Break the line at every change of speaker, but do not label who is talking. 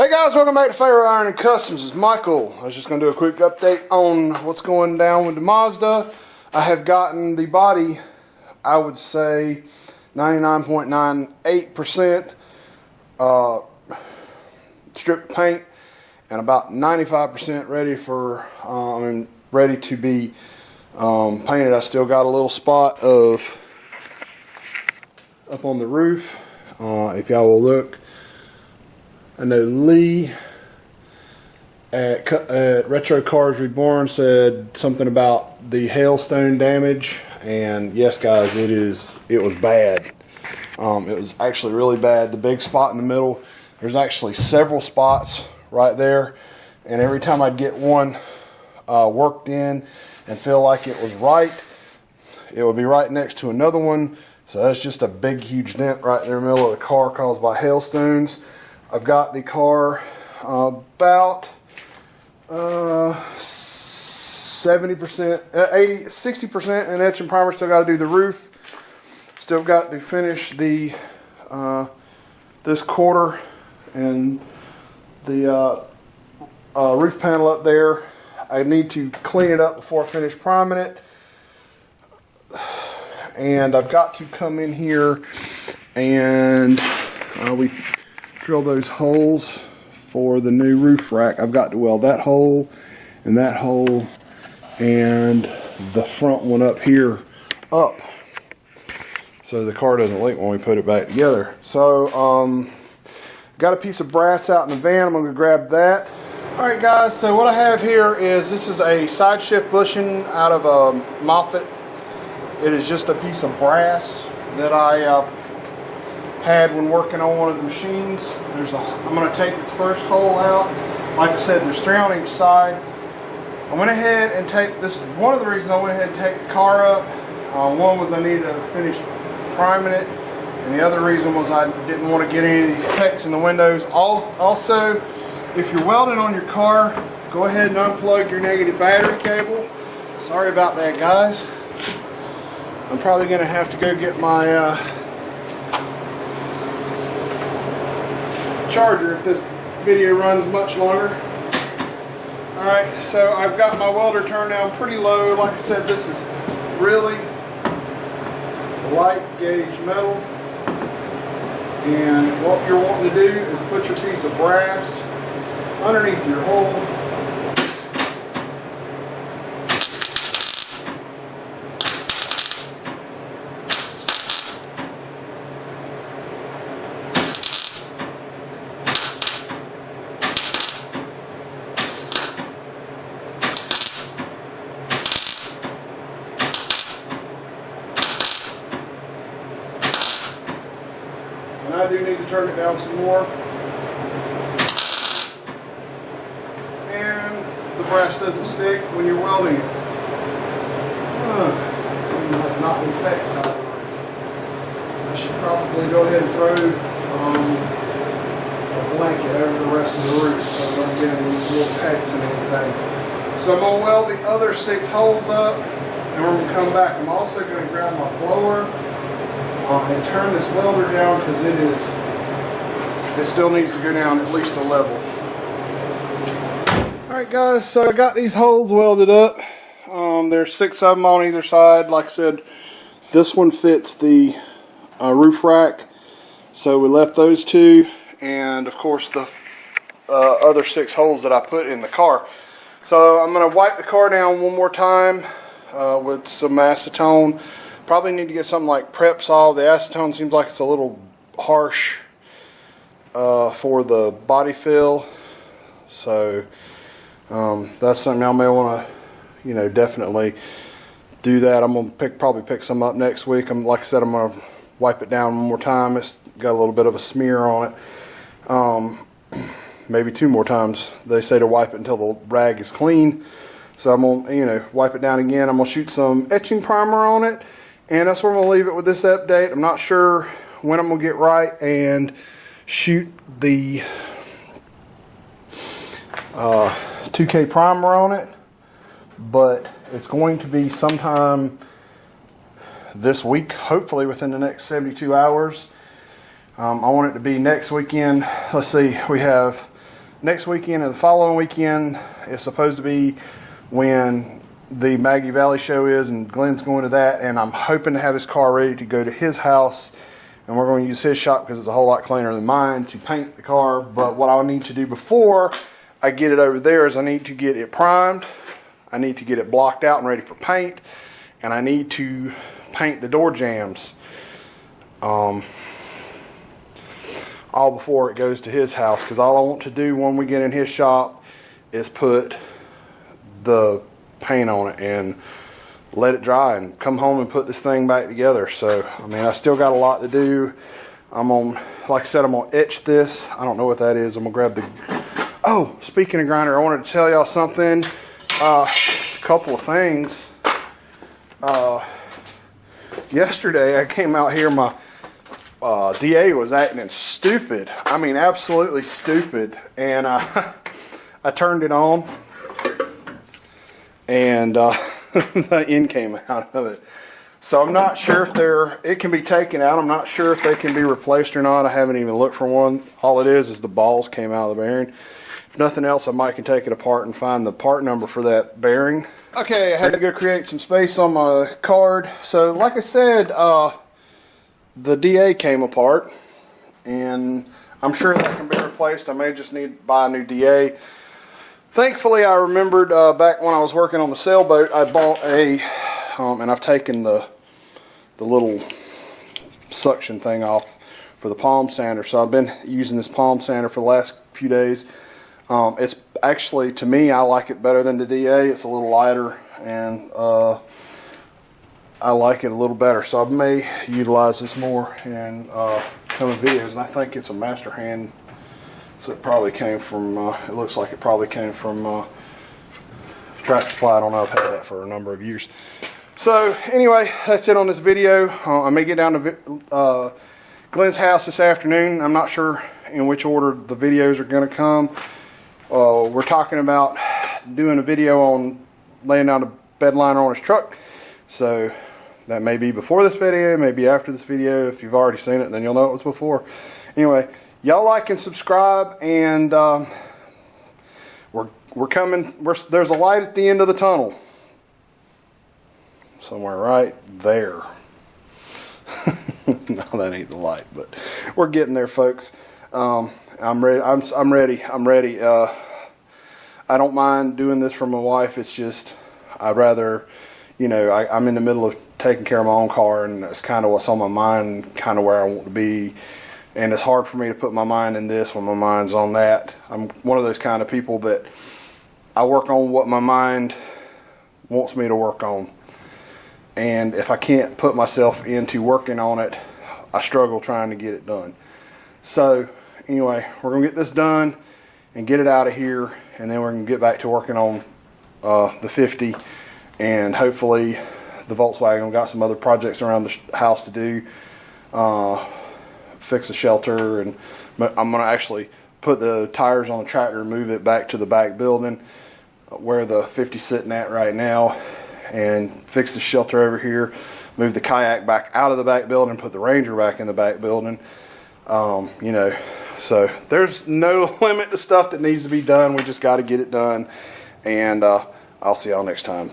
Hey guys, welcome back to Ferro Iron and Customs. It's Michael. I was just going to do a quick update on what's going down with the Mazda. I have gotten the body, I would say 99.98% stripped paint and about 95% ready for ready to be painted. I still got a little spot of up on the roof. If y'all will look, I know Lee at Retro Cars Reborn said something about the hailstone damage, and yes guys, it was bad. It was actually really bad. The big spot in the middle, there's actually several spots right there, and every time I'd get one worked in and feel like it was right, it would be right next to another one. So that's just a big huge dent right in the middle of the car caused by hailstones. I've got the car about 70%, 60% in etch and primer. Still got to do the roof. Still got to finish the this quarter and the roof panel up there. I need to clean it up before I finish priming it. And I've got to come in here and we drill those holes for the new roof rack. I've got to weld that hole and the front one up here up so the car doesn't leak when we put it back together. So got a piece of brass out in the van. I'm going to grab that. Alright guys, so what I have here is, this is a side shift bushing out of a Moffett. It is just a piece of brass that I had when working on one of the machines. I'm going to take this first hole out. Like I said, there's 3 on each side. I went ahead and this is one of the reasons I went ahead and take the car up. One was I needed to finish priming it, and the other reason was I didn't want to get any of these pecks in the windows. Also, if you're welding on your car, go ahead and unplug your negative battery cable. Sorry about that guys. I'm probably going to have to go get my charger if this video runs much longer. Alright, so I've got my welder turned down pretty low. Like I said, this is really light gauge metal. And what you're wanting to do is put your piece of brass underneath your hole. And I do need to turn it down some more. And the brass doesn't stick when you're welding it. Not the pecks out. I should probably go ahead and throw a blanket over the rest of the roof so I don't get any little pecks and anything. So I'm going to weld the other 6 holes up, and we're going to come back. I'm also going to grab my blower and turn this welder down because it still needs to go down at least a level. Alright guys, so I got these holes welded up. There's 6 of them on either side. Like I said, this one fits the roof rack, so we left those 2, and of course the other 6 holes that I put in the car. So I'm going to wipe the car down one more time with some acetone. Probably need to get something like Prep Sol. The acetone seems like it's a little harsh for the body fill, so that's something y'all may want to, definitely do that. I'm gonna probably pick some up next week. Like I said, I'm gonna wipe it down one more time. It's got a little bit of a smear on it. Maybe 2 more times. They say to wipe it until the rag is clean. So I'm gonna, wipe it down again. I'm gonna shoot some etching primer on it. And that's where I'm going to leave it with this update. I'm not sure when I'm going to get right and shoot the 2K primer on it. But it's going to be sometime this week, hopefully within the next 72 hours. I want it to be next weekend. Let's see, we have next weekend and the following weekend is supposed to be when the Maggie Valley show is, and Glenn's going to that, and I'm hoping to have his car ready to go to his house, and we're going to use his shop because it's a whole lot cleaner than mine to paint the car. But what I'll need to do before I get it over there is I need to get it primed, I need to get it blocked out and ready for paint, and I need to paint the door jambs all before it goes to his house, because all I want to do when we get in his shop is put the paint on it and let it dry and come home and put this thing back together. So I mean, I still got a lot to do. Like I said, I'm gonna etch this. I don't know what that is. I'm gonna grab the, oh, speaking of grinder, I wanted to tell y'all something. A couple of things. Yesterday I came out here, my DA was acting stupid. I mean, absolutely stupid. And I turned it on, and the end came out of it. So I'm not sure if it can be taken out. I'm not sure if they can be replaced or not. I haven't even looked for one. All it is the balls came out of the bearing. If nothing else, I might can take it apart and find the part number for that bearing. Okay, I had to go create some space on my card. So like I said, the DA came apart, and I'm sure that can be replaced. I may just need to buy a new DA. Thankfully, I remembered back when I was working on the sailboat, I bought a, and I've taken the little suction thing off for the palm sander. So I've been using this palm sander for the last few days. It's actually, to me, I like it better than the DA. It's a little lighter, and I like it a little better. So I may utilize this more in some of the videos. And I think it's a master hand. So it probably came from, it looks like it probably came from Tractor Supply. I don't know, I've had that for a number of years. So anyway, that's it on this video. I may get down to Glenn's house this afternoon. I'm not sure in which order the videos are going to come. We're talking about doing a video on laying down a bed liner on his truck. So that may be before this video, maybe after this video. If you've already seen it, then you'll know it was before. Anyway, y'all like and subscribe, and we're coming. There's a light at the end of the tunnel, somewhere right there. No, that ain't the light, but we're getting there, folks. I'm ready. I'm ready. I'm ready. I don't mind doing this for my wife. It's just I'd rather, you know, I'm in the middle of taking care of my own car, and that's kind of what's on my mind, kind of where I want to be. And it's hard for me to put my mind in this when my mind's on that. I'm one of those kind of people that I work on what my mind wants me to work on. And if I can't put myself into working on it, I struggle trying to get it done. So anyway, we're going to get this done and get it out of here. And then we're going to get back to working on the 50. And hopefully the Volkswagen. We've got some other projects around the house to do. Fix the shelter, and I'm going to actually put the tires on the tractor and move it back to the back building where the 50's sitting at right now, and fix the shelter over here, move the kayak back out of the back building, put the Ranger back in the back building. You know, so there's no limit to stuff that needs to be done. We just got to get it done, and I'll see y'all next time.